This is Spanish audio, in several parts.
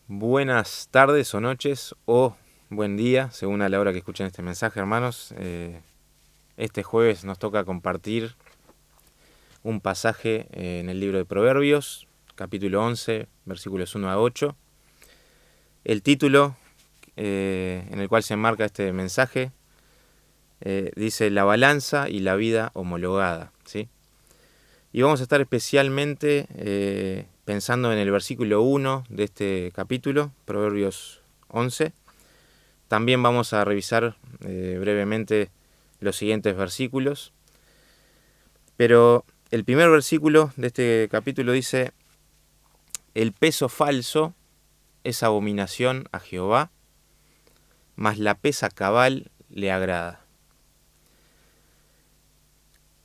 Buenas tardes o noches o buen día, según a la hora que escuchen este mensaje, hermanos. Este jueves nos toca compartir un pasaje en el libro de Proverbios, capítulo 11, versículos 1 a 8. El título en el cual se enmarca este mensaje dice La balanza y la vida homologada, ¿sí? Y vamos a estar especialmente pensando en el versículo 1 de este capítulo, Proverbios 11. También vamos a revisar brevemente los siguientes versículos. Pero el primer versículo de este capítulo dice: el peso falso es abominación a Jehová, mas la pesa cabal le agrada.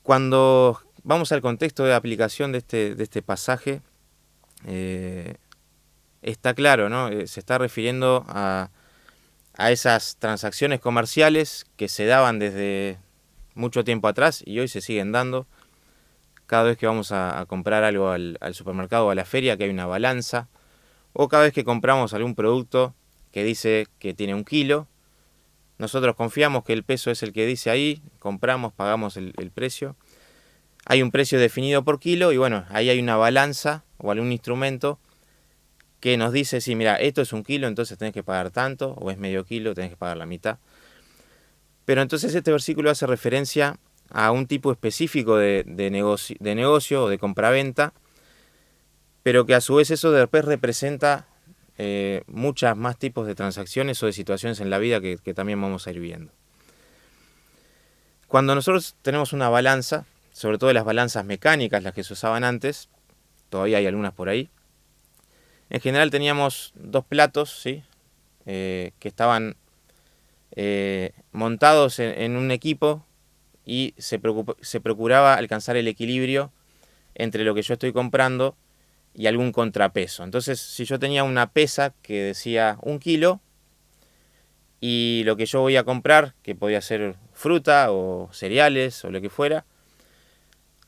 Cuando vamos al contexto de aplicación de este pasaje, está claro, ¿no? Se está refiriendo a esas transacciones comerciales que se daban desde mucho tiempo atrás y hoy se siguen dando. Cada vez que vamos a comprar algo al supermercado o a la feria, que hay una balanza, o cada vez que compramos algún producto que dice que tiene 1 kilo, nosotros confiamos que el peso es el que dice ahí, compramos, pagamos el precio. Hay un precio definido por kilo y bueno, ahí hay una balanza o algún instrumento que nos dice, sí, mira, esto es 1 kilo, entonces tenés que pagar tanto, o es medio kilo, tenés que pagar la mitad. Pero entonces este versículo hace referencia a un tipo específico de negocio o de compraventa, pero que a su vez eso después representa muchas más tipos de transacciones o de situaciones en la vida que también vamos a ir viendo. Cuando nosotros tenemos una balanza, sobre todo las balanzas mecánicas, las que se usaban antes, todavía hay algunas por ahí, en general teníamos 2 platos, ¿sí? Que estaban montados en un equipo y se procuraba alcanzar el equilibrio entre lo que yo estoy comprando y algún contrapeso. Entonces, si yo tenía una pesa que decía 1 kilo y lo que yo voy a comprar, que podía ser fruta o cereales o lo que fuera,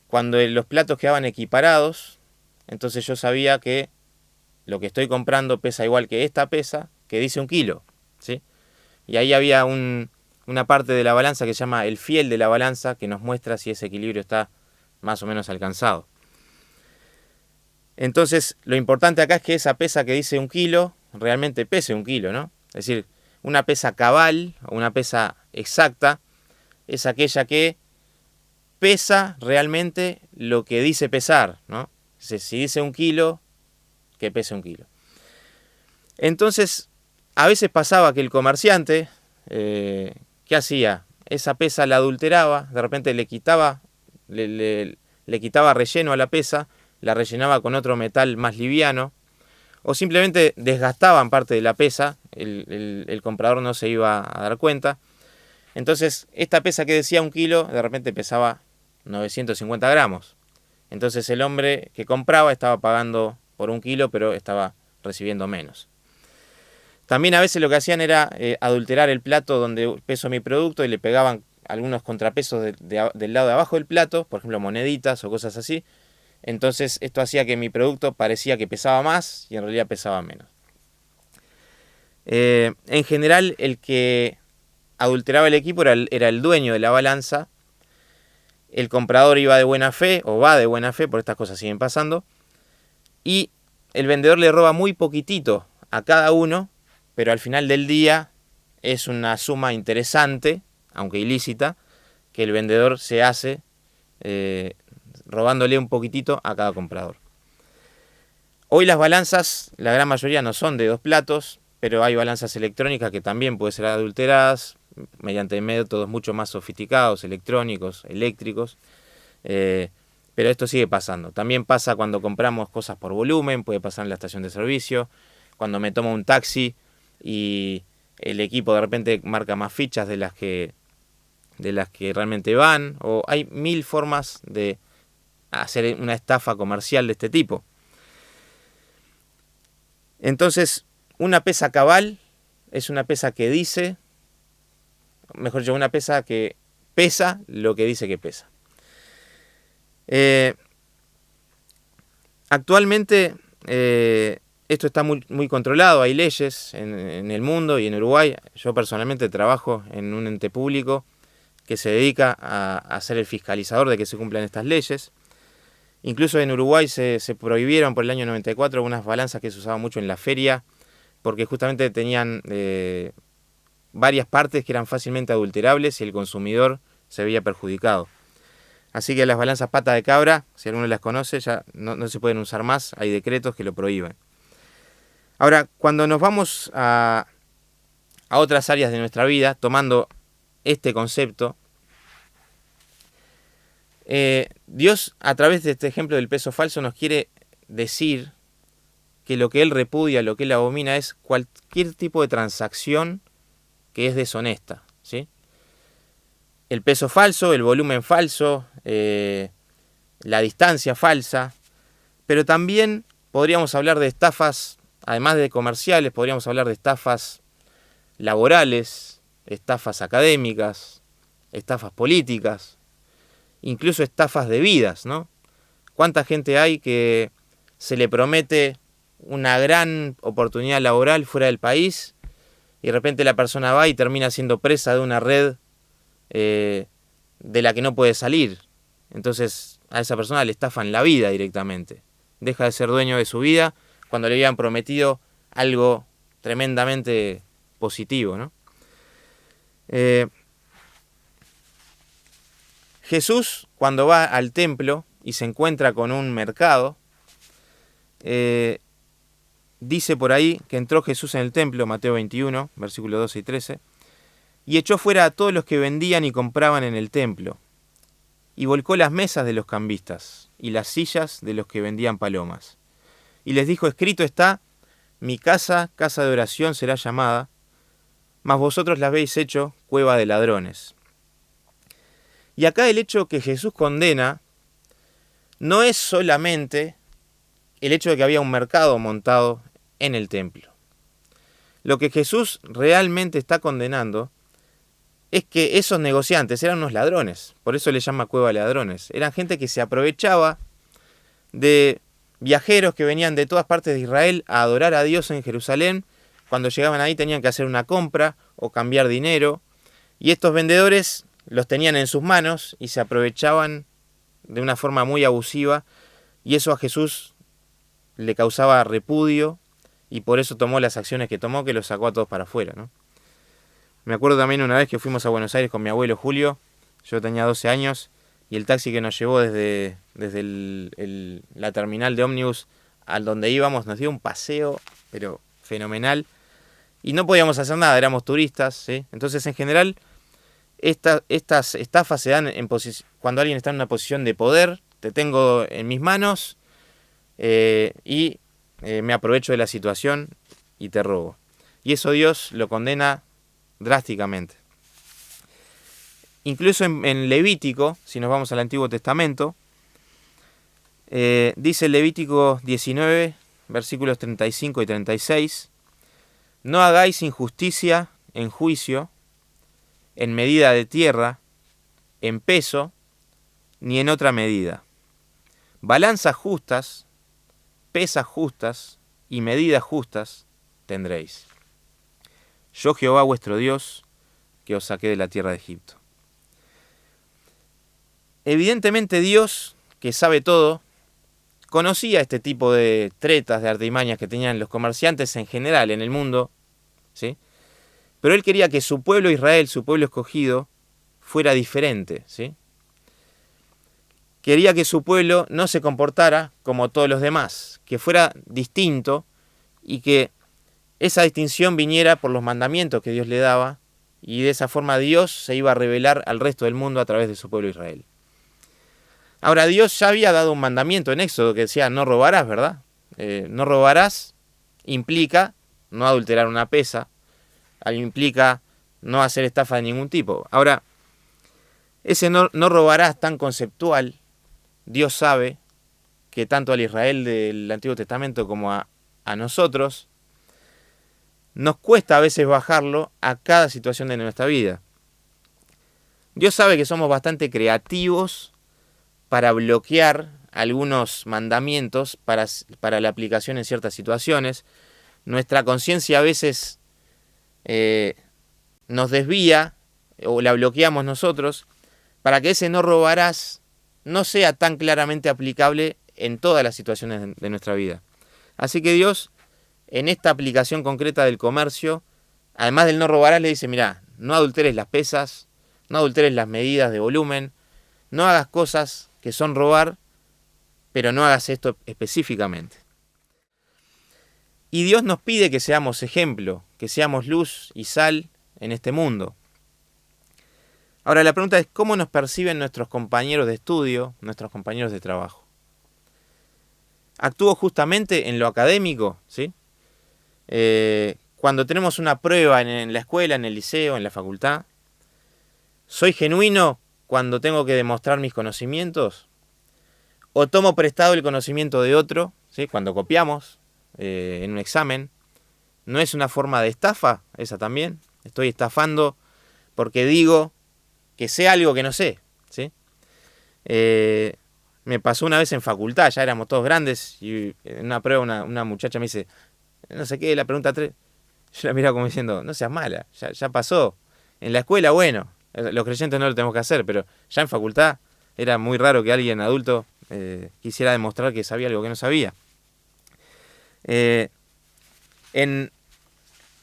cuando los platos quedaban equiparados, entonces yo sabía que lo que estoy comprando pesa igual que esta pesa, que dice 1 kilo, ¿sí? Y ahí había una parte de la balanza que se llama el fiel de la balanza, que nos muestra si ese equilibrio está más o menos alcanzado. Entonces, lo importante acá es que esa pesa que dice 1 kilo, realmente pese 1 kilo, ¿no? Es decir, una pesa cabal, o una pesa exacta, es aquella que pesa realmente lo que dice pesar, ¿no? Si dice 1 kilo, que pese 1 kilo. Entonces, a veces pasaba que el comerciante, ¿qué hacía? Esa pesa la adulteraba, de repente le quitaba relleno a la pesa, la rellenaba con otro metal más liviano, o simplemente desgastaban parte de la pesa, el comprador no se iba a dar cuenta. Entonces, esta pesa que decía 1 kilo, de repente pesaba 950 gramos. Entonces el hombre que compraba estaba pagando por 1 kilo, pero estaba recibiendo menos. También a veces lo que hacían era adulterar el plato donde peso mi producto y le pegaban algunos contrapesos del lado de abajo del plato, por ejemplo moneditas o cosas así. Entonces esto hacía que mi producto parecía que pesaba más y en realidad pesaba menos. En general el que adulteraba el equipo era el dueño de la balanza. El comprador iba de buena fe, o va de buena fe, por estas cosas siguen pasando, y el vendedor le roba muy poquitito a cada uno, pero al final del día es una suma interesante, aunque ilícita, que el vendedor se hace robándole un poquitito a cada comprador. Hoy las balanzas, la gran mayoría no son de 2 platos, pero hay balanzas electrónicas que también pueden ser adulteradas mediante métodos mucho más sofisticados, electrónicos, eléctricos. Pero esto sigue pasando. También pasa cuando compramos cosas por volumen, puede pasar en la estación de servicio, cuando me tomo un taxi y el equipo de repente marca más fichas de las que realmente van, o hay 1000 formas de hacer una estafa comercial de este tipo. Entonces, una pesa cabal es una pesa que dice, mejor dicho, una pesa que pesa lo que dice que pesa. Actualmente esto está muy, muy controlado, hay leyes en el mundo y en Uruguay. Yo personalmente trabajo en un ente público que se dedica a ser el fiscalizador de que se cumplan estas leyes. Incluso en Uruguay se prohibieron por el año 94 unas balanzas que se usaban mucho en la feria, porque justamente tenían varias partes que eran fácilmente adulterables y el consumidor se veía perjudicado. Así que las balanzas pata de cabra, si alguno las conoce, ya no se pueden usar más, hay decretos que lo prohíben. Ahora, cuando nos vamos a otras áreas de nuestra vida, tomando este concepto, Dios, a través de este ejemplo del peso falso, nos quiere decir que lo que Él repudia, lo que Él abomina, es cualquier tipo de transacción que es deshonesta, ¿sí? El peso falso, el volumen falso, la distancia falsa, pero también podríamos hablar de estafas, además de comerciales, podríamos hablar de estafas laborales, estafas académicas, estafas políticas, incluso estafas de vidas, ¿no? ¿Cuánta gente hay que se le promete una gran oportunidad laboral fuera del país y de repente la persona va y termina siendo presa de una red de la que no puede salir? Entonces a esa persona le estafan la vida directamente. Deja de ser dueño de su vida cuando le habían prometido algo tremendamente positivo, ¿no? Jesús, cuando va al templo y se encuentra con un mercado, dice por ahí que entró Jesús en el templo, Mateo 21, versículos 12 y 13, y echó fuera a todos los que vendían y compraban en el templo, y volcó las mesas de los cambistas y las sillas de los que vendían palomas. Y les dijo, escrito está, mi casa, casa de oración será llamada, mas vosotros la habéis hecho cueva de ladrones. Y acá el hecho que Jesús condena no es solamente el hecho de que había un mercado montado en el templo. Lo que Jesús realmente está condenando es que esos negociantes eran unos ladrones, por eso le llama cueva de ladrones. Eran gente que se aprovechaba de viajeros que venían de todas partes de Israel a adorar a Dios en Jerusalén. Cuando llegaban ahí tenían que hacer una compra o cambiar dinero, y estos vendedores los tenían en sus manos y se aprovechaban de una forma muy abusiva, y eso a Jesús le causaba repudio y por eso tomó las acciones que tomó, que los sacó a todos para afuera, ¿no? Me acuerdo también una vez que fuimos a Buenos Aires con mi abuelo Julio, yo tenía 12 años, y el taxi que nos llevó desde la terminal de ómnibus al donde íbamos nos dio un paseo, pero fenomenal, y no podíamos hacer nada, éramos turistas, ¿sí? Entonces, en general, estas estafas se dan cuando alguien está en una posición de poder, te tengo en mis manos y me aprovecho de la situación y te robo. Y eso Dios lo condena drásticamente. Incluso en Levítico, si nos vamos al Antiguo Testamento, dice el Levítico 19, versículos 35 y 36, no hagáis injusticia en juicio, en medida de tierra, en peso, ni en otra medida. Balanzas justas, pesas justas y medidas justas tendréis. Yo Jehová vuestro Dios, que os saqué de la tierra de Egipto. Evidentemente Dios, que sabe todo, conocía este tipo de tretas, de artimañas que tenían los comerciantes en general en el mundo, ¿sí? Pero Él quería que su pueblo Israel, su pueblo escogido, fuera diferente, ¿sí? Quería que su pueblo no se comportara como todos los demás, que fuera distinto y que esa distinción viniera por los mandamientos que Dios le daba, y de esa forma Dios se iba a revelar al resto del mundo a través de su pueblo Israel. Ahora, Dios ya había dado un mandamiento en Éxodo que decía no robarás, ¿verdad? No robarás implica no adulterar una pesa, implica no hacer estafa de ningún tipo. Ahora, ese no robarás tan conceptual, Dios sabe que tanto al Israel del Antiguo Testamento como a nosotros, nos cuesta a veces bajarlo a cada situación de nuestra vida. Dios sabe que somos bastante creativos para bloquear algunos mandamientos para la aplicación en ciertas situaciones. Nuestra conciencia a veces nos desvía o la bloqueamos nosotros para que ese no robarás no sea tan claramente aplicable en todas las situaciones de nuestra vida. Así que Dios, en esta aplicación concreta del comercio, además del no robarás, le dice, mirá, no adulteres las pesas, no adulteres las medidas de volumen, no hagas cosas que son robar, pero no hagas esto específicamente. Y Dios nos pide que seamos ejemplo, que seamos luz y sal en este mundo. Ahora la pregunta es, ¿cómo nos perciben nuestros compañeros de estudio, nuestros compañeros de trabajo? ¿Actúo justamente en lo académico? ¿Sí? Cuando tenemos una prueba en la escuela, en el liceo, en la facultad, ¿soy genuino cuando tengo que demostrar mis conocimientos? ¿O tomo prestado el conocimiento de otro? ¿Sí? Cuando copiamos en un examen, ¿no es una forma de estafa esa también? Estoy estafando porque digo que sé algo que no sé, ¿sí? Me pasó una vez en facultad, ya éramos todos grandes, y en una prueba una muchacha me dice, no sé qué, la pregunta 3. Yo la miraba como diciendo, no seas mala, ya pasó. En la escuela, bueno, los creyentes no lo tenemos que hacer, pero ya en facultad era muy raro que alguien adulto quisiera demostrar que sabía algo que no sabía. En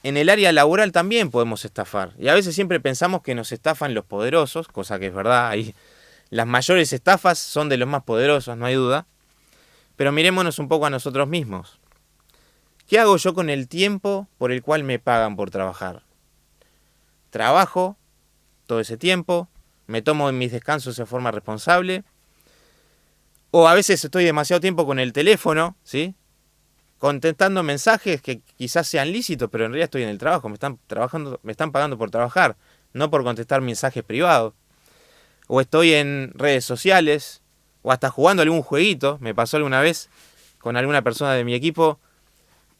el área laboral también podemos estafar. Y a veces siempre pensamos que nos estafan los poderosos, cosa que es verdad. Ahí las mayores estafas son de los más poderosos, no hay duda. Pero mirémonos un poco a nosotros mismos. ¿Qué hago yo con el tiempo por el cual me pagan por trabajar? Trabajo todo ese tiempo, me tomo mis descansos de forma responsable. O a veces estoy demasiado tiempo con el teléfono, ¿sí? Contestando mensajes que quizás sean lícitos, pero en realidad estoy en el trabajo, me están pagando por trabajar, no por contestar mensajes privados. O estoy en redes sociales, o hasta jugando algún jueguito. Me pasó alguna vez con alguna persona de mi equipo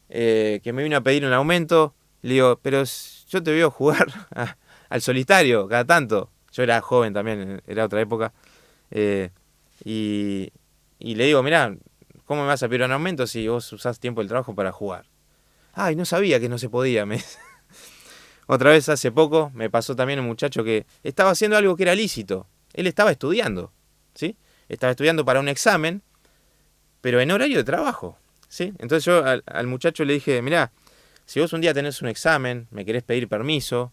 que me vino a pedir un aumento. Le digo, pero yo te veo jugar al solitario cada tanto. Yo era joven también, era otra época. Y le digo, mirá, ¿cómo me vas a pedir un aumento si vos usás tiempo del trabajo para jugar? Ay, no sabía que no se podía. Otra vez hace poco me pasó también un muchacho que estaba haciendo algo que era lícito. Él estaba estudiando, ¿sí? Estaba estudiando para un examen, pero en horario de trabajo, ¿sí? Entonces yo al muchacho le dije, mirá, si vos un día tenés un examen, me querés pedir permiso,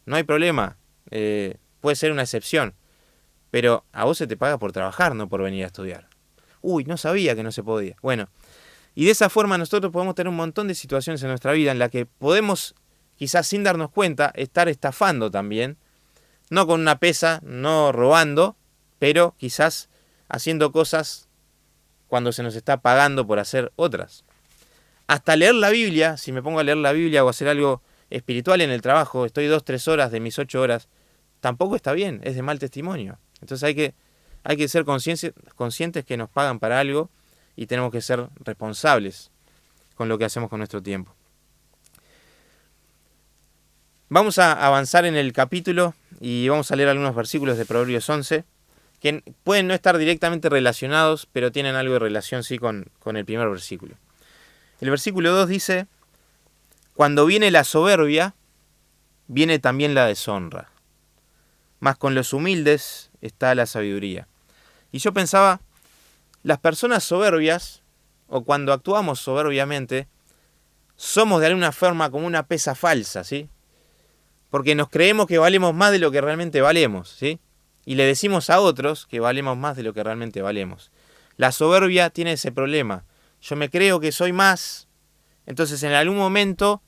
no hay problema, puede ser una excepción, pero a vos se te paga por trabajar, no por venir a estudiar. Uy, no sabía que no se podía. Bueno, y de esa forma nosotros podemos tener un montón de situaciones en nuestra vida en la que podemos, quizás sin darnos cuenta, estar estafando también, no con una pesa, no robando, pero quizás haciendo cosas cuando se nos está pagando por hacer otras. Hasta leer la Biblia, si me pongo a leer la Biblia o hacer algo espiritual en el trabajo, estoy 2-3 horas de mis 8 horas, tampoco está bien, es de mal testimonio. Entonces hay que ser conscientes que nos pagan para algo y tenemos que ser responsables con lo que hacemos con nuestro tiempo. Vamos a avanzar en el capítulo y vamos a leer algunos versículos de Proverbios 11 que pueden no estar directamente relacionados, pero tienen algo de relación sí con el primer versículo. El versículo 2 dice, cuando viene la soberbia, viene también la deshonra, mas con los humildes está la sabiduría. Y yo pensaba, las personas soberbias, o cuando actuamos soberbiamente, somos de alguna forma como una pesa falsa, ¿sí? Porque nos creemos que valemos más de lo que realmente valemos, ¿sí? Y le decimos a otros que valemos más de lo que realmente valemos. La soberbia tiene ese problema. Yo me creo que soy más, entonces en algún momento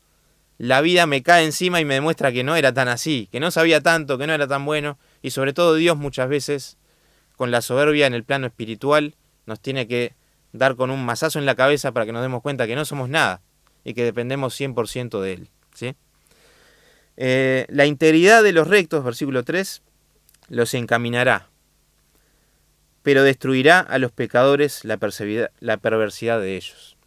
la vida me cae encima y me demuestra que no era tan así, que no sabía tanto, que no era tan bueno, y sobre todo Dios muchas veces, con la soberbia en el plano espiritual, nos tiene que dar con un mazazo en la cabeza para que nos demos cuenta que no somos nada y que dependemos 100% de Él, ¿sí? La integridad de los rectos, versículo 3, los encaminará, pero destruirá a los pecadores la perversidad de ellos.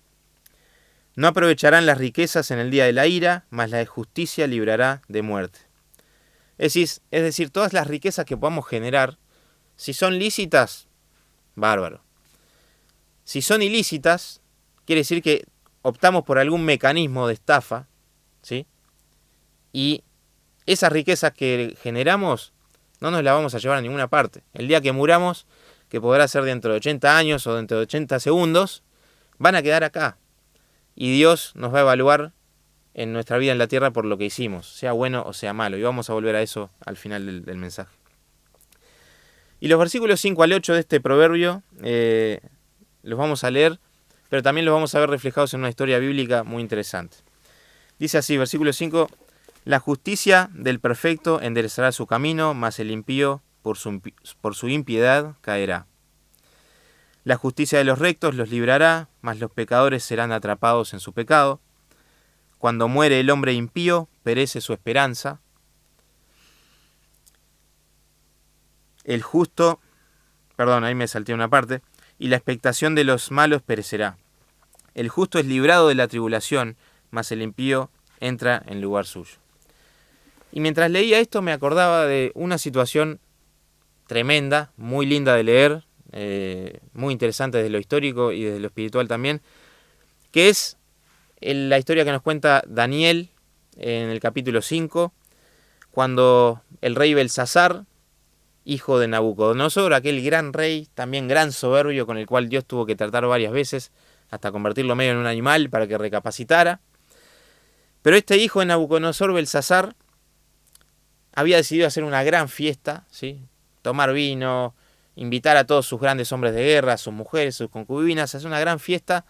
No aprovecharán las riquezas en el día de la ira, mas la justicia librará de muerte. Es decir, todas las riquezas que podamos generar, si son lícitas, bárbaro. Si son ilícitas, quiere decir que optamos por algún mecanismo de estafa, ¿sí? Y esas riquezas que generamos no nos las vamos a llevar a ninguna parte. El día que muramos, que podrá ser dentro de 80 años o dentro de 80 segundos, van a quedar acá. Y Dios nos va a evaluar en nuestra vida en la tierra por lo que hicimos, sea bueno o sea malo. Y vamos a volver a eso al final del mensaje. Y los versículos 5 al 8 de este proverbio los vamos a leer, pero también los vamos a ver reflejados en una historia bíblica muy interesante. Dice así, versículo 5, la justicia del perfecto enderezará su camino, mas el impío por su impiedad caerá. La justicia de los rectos los librará, mas los pecadores serán atrapados en su pecado. Cuando muere el hombre impío, perece su esperanza. El justo, ahí me salté una parte, y la expectación de los malos perecerá. El justo es librado de la tribulación, mas el impío entra en lugar suyo. Y mientras leía esto me acordaba de una situación tremenda, muy linda de leer, muy interesante desde lo histórico y desde lo espiritual también, que es la historia que nos cuenta Daniel en el capítulo 5, cuando el rey Belsasar, hijo de Nabucodonosor, aquel gran rey, también gran soberbio, con el cual Dios tuvo que tratar varias veces, hasta convertirlo medio en un animal para que recapacitara. Pero este hijo de Nabucodonosor, Belsasar, había decidido hacer una gran fiesta, ¿sí? Tomar vino, invitar a todos sus grandes hombres de guerra, a sus mujeres, sus concubinas, hacer una gran fiesta.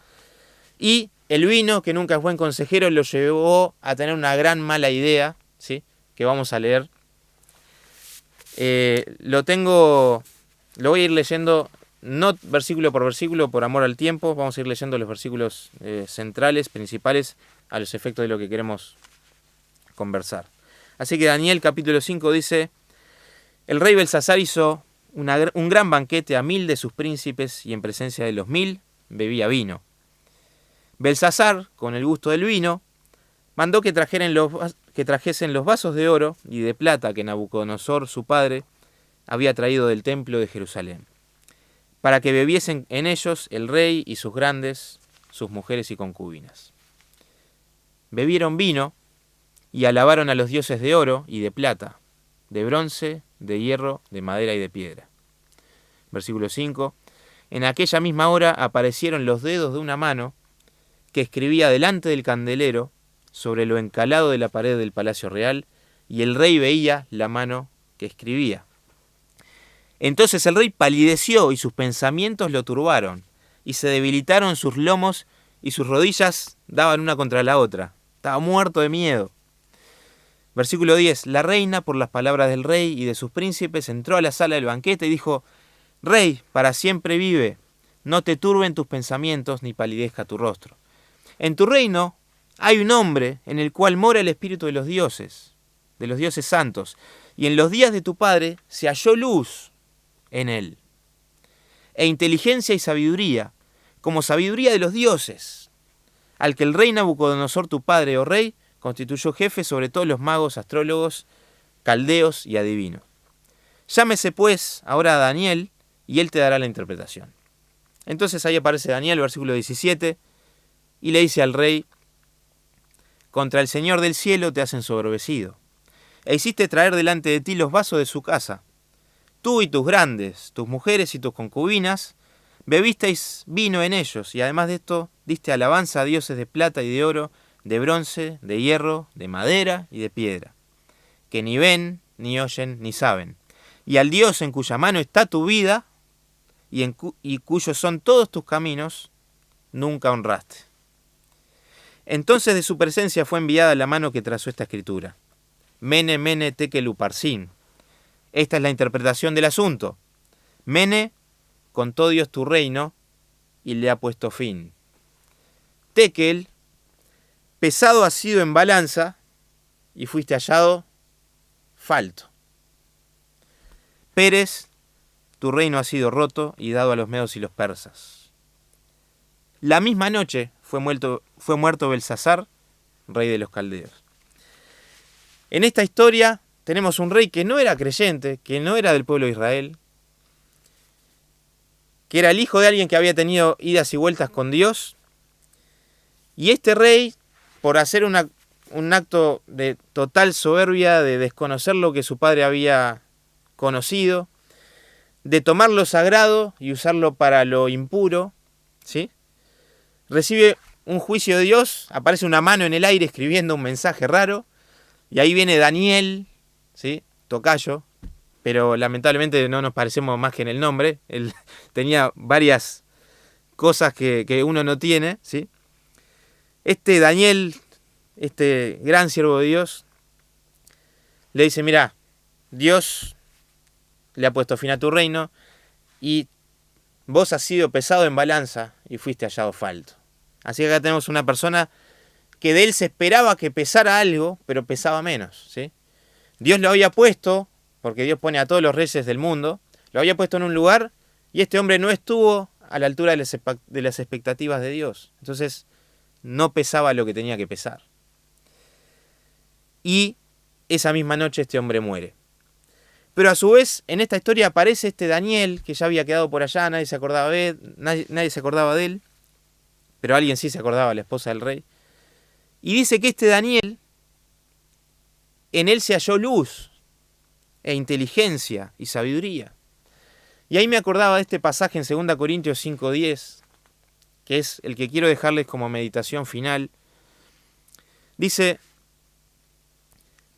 Y el vino, que nunca es buen consejero, lo llevó a tener una gran mala idea, ¿sí? Que vamos a leer. Lo voy a ir leyendo, no versículo por versículo, por amor al tiempo. Vamos a ir leyendo los versículos centrales, principales, a los efectos de lo que queremos conversar. Así que Daniel capítulo 5 dice, el rey Belsasar hizo un gran banquete a 1000 de sus príncipes y en presencia de los 1000 bebía vino. Belsasar, con el gusto del vino, mandó que trajesen los vasos de oro y de plata que Nabucodonosor, su padre, había traído del templo de Jerusalén, para que bebiesen en ellos el rey y sus grandes, sus mujeres y concubinas. Bebieron vino y alabaron a los dioses de oro y de plata, de bronce, de hierro, de madera y de piedra. Versículo 5. En aquella misma hora aparecieron los dedos de una mano que escribía delante del candelero sobre lo encalado de la pared del palacio real, y el rey veía la mano que escribía. Entonces el rey palideció y sus pensamientos lo turbaron, y se debilitaron sus lomos y sus rodillas daban una contra la otra. Estaba muerto de miedo. Versículo 10. La reina, por las palabras del rey y de sus príncipes, entró a la sala del banquete y dijo, Rey, para siempre vive, no te turben tus pensamientos ni palidezca tu rostro. En tu reino hay un hombre en el cual mora el espíritu de los dioses santos, y en los días de tu padre se halló luz en él, e inteligencia y sabiduría, como sabiduría de los dioses, al que el rey Nabucodonosor, tu padre, oh rey, constituyó jefe sobre todos los magos, astrólogos, caldeos y adivinos. Llámese pues ahora a Daniel, y él te dará la interpretación. Entonces ahí aparece Daniel, versículo 17, y le dice al rey, contra el Señor del cielo te has ensoberbecido, e hiciste traer delante de ti los vasos de su casa. Tú y tus grandes, tus mujeres y tus concubinas, bebisteis vino en ellos, y además de esto diste alabanza a dioses de plata y de oro, de bronce, de hierro, de madera y de piedra, que ni ven, ni oyen, ni saben. Y al Dios en cuya mano está tu vida, y cuyos son todos tus caminos, nunca honraste. Entonces de su presencia fue enviada la mano que trazó esta escritura. Mene, mene, tekel, uparsin. Esta es la interpretación del asunto. Mene, contó Dios tu reino y le ha puesto fin. Tekel, pesado has sido en balanza y fuiste hallado falto. Pérez, tu reino ha sido roto y dado a los medos y los persas. La misma noche fue muerto Belsasar, rey de los caldeos. En esta historia tenemos un rey que no era creyente, que no era del pueblo de Israel, que era el hijo de alguien que había tenido idas y vueltas con Dios. Y este rey, por hacer un acto de total soberbia, de desconocer lo que su padre había conocido, de tomar lo sagrado y usarlo para lo impuro, ¿sí?, recibe un juicio de Dios, aparece una mano en el aire escribiendo un mensaje raro, y ahí viene Daniel, ¿sí?, tocayo, pero lamentablemente no nos parecemos más que en el nombre. Él tenía varias cosas que uno no tiene, ¿sí? Este Daniel, este gran siervo de Dios, le dice: mira, Dios le ha puesto fin a tu reino y vos has sido pesado en balanza y fuiste hallado falto. Así que acá tenemos una persona que de él se esperaba que pesara algo, pero pesaba menos, ¿sí? Dios lo había puesto, porque Dios pone a todos los reyes del mundo, lo había puesto en un lugar y este hombre no estuvo a la altura de las expectativas de Dios. Entonces no pesaba lo que tenía que pesar. Y esa misma noche este hombre muere. Pero a su vez, en esta historia aparece este Daniel, que ya había quedado por allá, nadie se acordaba de él, pero alguien sí se acordaba, la esposa del rey. Y dice que este Daniel, en él se halló luz, e inteligencia y sabiduría. Y ahí me acordaba de este pasaje en 2 Corintios 5:10, que es el que quiero dejarles como meditación final. Dice: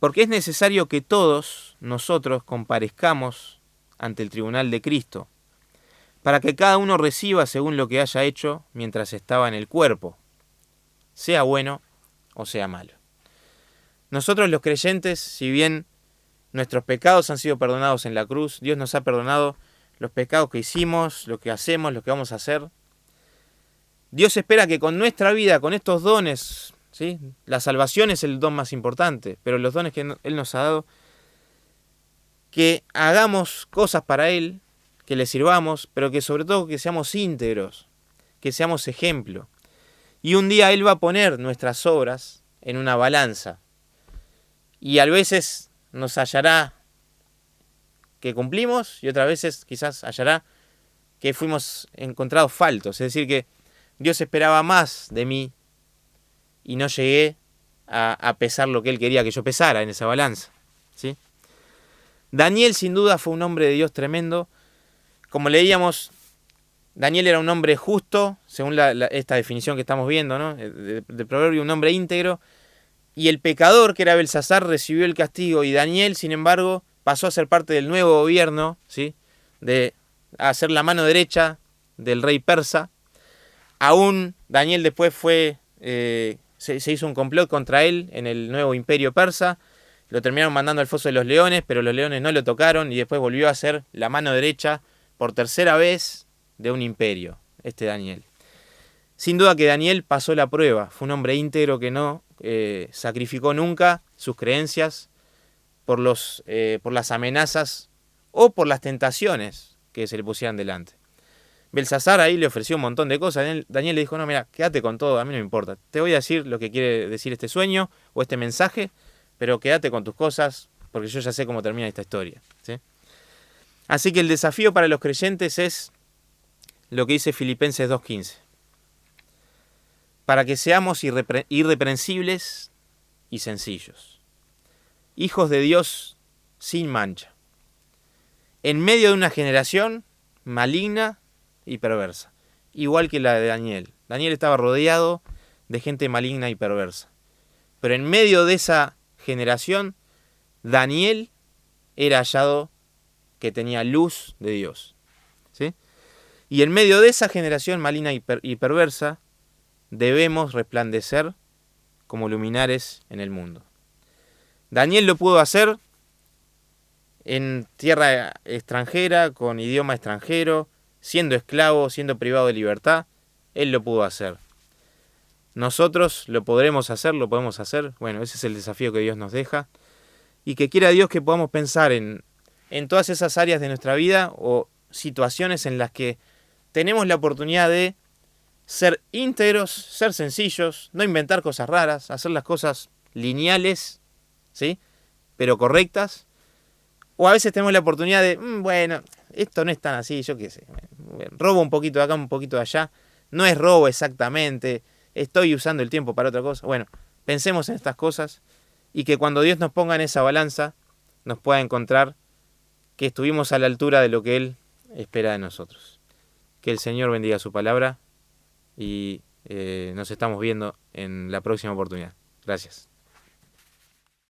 porque es necesario que todos nosotros comparezcamos ante el tribunal de Cristo, para que cada uno reciba según lo que haya hecho mientras estaba en el cuerpo, sea bueno o sea malo. Nosotros los creyentes, si bien nuestros pecados han sido perdonados en la cruz, Dios nos ha perdonado los pecados que hicimos, lo que hacemos, lo que vamos a hacer. Dios espera que con nuestra vida, con estos dones, ¿sí?, la salvación es el don más importante, pero los dones que Él nos ha dado, que hagamos cosas para Él, que le sirvamos, pero que sobre todo que seamos íntegros, que seamos ejemplo. Y un día Él va a poner nuestras obras en una balanza, y a veces nos hallará que cumplimos, y otras veces quizás hallará que fuimos encontrados faltos. Es decir, que Dios esperaba más de mí y no llegué a pesar lo que Él quería que yo pesara en esa balanza, ¿sí? Daniel sin duda fue un hombre de Dios tremendo. Como leíamos, Daniel era un hombre justo, según esta definición que estamos viendo, ¿no?, del proverbio, un hombre íntegro. Y el pecador, que era Belsasar, recibió el castigo, y Daniel, sin embargo, pasó a ser parte del nuevo gobierno, ¿sí?, a ser la mano derecha del rey persa. Aún Daniel después se hizo un complot contra él en el nuevo imperio persa. Lo terminaron mandando al foso de los leones, pero los leones no lo tocaron, y después volvió a ser la mano derecha por tercera vez de un imperio, este Daniel. Sin duda que Daniel pasó la prueba. Fue un hombre íntegro que no sacrificó nunca sus creencias por las amenazas o por las tentaciones que se le pusieran delante. Belsasar ahí le ofreció un montón de cosas. Daniel le dijo: no, mira, quédate con todo, a mí no me importa. Te voy a decir lo que quiere decir este sueño o este mensaje, pero quédate con tus cosas, porque yo ya sé cómo termina esta historia, ¿sí? Así que el desafío para los creyentes es lo que dice Filipenses 2:15. Para que seamos irreprensibles y sencillos, hijos de Dios sin mancha, en medio de una generación maligna y perversa, igual que la de Daniel. Daniel estaba rodeado de gente maligna y perversa, pero en medio de esa generación, Daniel era hallado que tenía luz de Dios, ¿sí? Y en medio de esa generación maligna y perversa, debemos resplandecer como luminares en el mundo. Daniel lo pudo hacer en tierra extranjera, con idioma extranjero, siendo esclavo, siendo privado de libertad. Él lo pudo hacer. Nosotros lo podremos hacer, lo podemos hacer. Bueno, ese es el desafío que Dios nos deja. Y que quiera Dios que podamos pensar en todas esas áreas de nuestra vida o situaciones en las que tenemos la oportunidad de ser íntegros, ser sencillos, no inventar cosas raras, hacer las cosas lineales, ¿sí?, pero correctas. O a veces tenemos la oportunidad de, bueno, esto no es tan así, yo qué sé. Robo un poquito de acá, un poquito de allá. No es robo exactamente. Estoy usando el tiempo para otra cosa. Bueno, pensemos en estas cosas y que cuando Dios nos ponga en esa balanza, nos pueda encontrar que estuvimos a la altura de lo que Él espera de nosotros. Que el Señor bendiga su palabra y nos estamos viendo en la próxima oportunidad. Gracias.